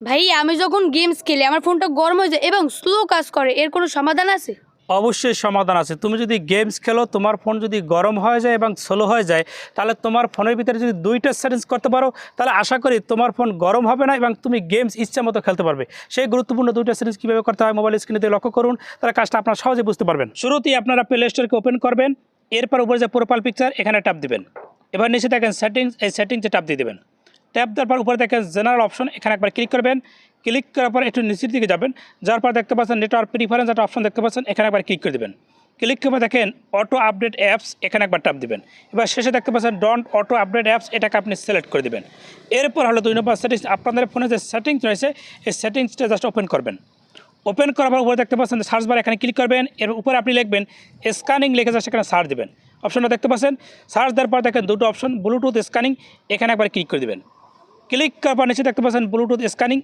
ভাই আমি যখন গেমস খেলি আমার ফোনটা গরম হয়ে যায় এবং স্লো কাজ করে, এর কোনো সমাধান আছে? অবশ্যই সমাধান আছে। তুমি যদি গেমস খেলো, তোমার ফোন যদি গরম হয়ে যায় এবং স্লো হয়ে যায়, তাহলে তোমার ফোনের ভিতরে যদি দুইটা সেটিংস করতে পারো, তাহলে আশা করি তোমার ফোন গরম হবে না এবং তুমি গেমস ইচ্ছা মতো খেলতে পারবে। সেই গুরুত্বপূর্ণ দুইটা সেটিংস কীভাবে করতে হয় মোবাইল স্ক্রিনে দিয়ে লক্ষ্য করুন, তাহলে কাজটা আপনারা সহজে বুঝতে পারবেন। শুরুতেই আপনারা প্লে স্টোরকে ওপেন করবেন, এরপর উপরে যে প্রোফাইল পিকচার এখানে ট্যাপ দিবেন। এবার নিচে দেখেন সেটিংস, এই সেটিংসে ট্যাপ দিয়ে দেবেন। ট্যাপ দেওয়ার পর উপরে দেখেন জেনারেল অপশন, এখানে একবার ক্লিক করবেন। ক্লিক করার পর একটু নিচের দিকে যাবেন, যার পর দেখতে পাচ্ছেন নেটওয়ার্ক প্রিফারেন্স একটা অপশন দেখতে পাচ্ছেন, এখানে একবার ক্লিক করে দেবেন। ক্লিক করে দেখেন অটো আপডেট অ্যাপস, এখানে একবার ট্যাপ দিবেন। এবার শেষে দেখতে পাচ্ছেন ডন্ট অটো আপডেট অ্যাপস, এটাকে আপনি সিলেক্ট করে দেবেন। এরপর হলো 2 নম্বর সেটিংস, আপনাদের ফোনে যে সেটিংস রয়েছে এই সেটিংসটা জাস্ট ওপেন করবেন। ওপেন করার পর উপরে দেখতে পাচ্ছেন সার্চ বার, এখানে ক্লিক করবেন। এর উপরে আপনি লিখবেন স্ক্যানিং, লিখে জাস্ট এখানে সার্চ দেবেন। অপশনটা দেখতে পাচ্ছেন, সার্চ দেওয়ার পর দেখেন দুটো অপশন ব্লুটুথ স্ক্যানিং, এখানে একবার ক্লিক করে দেবেন। ক্লিক করার পর নিচে দেখতে পাচ্ছেন ব্লুটুথ স্ক্যানিং,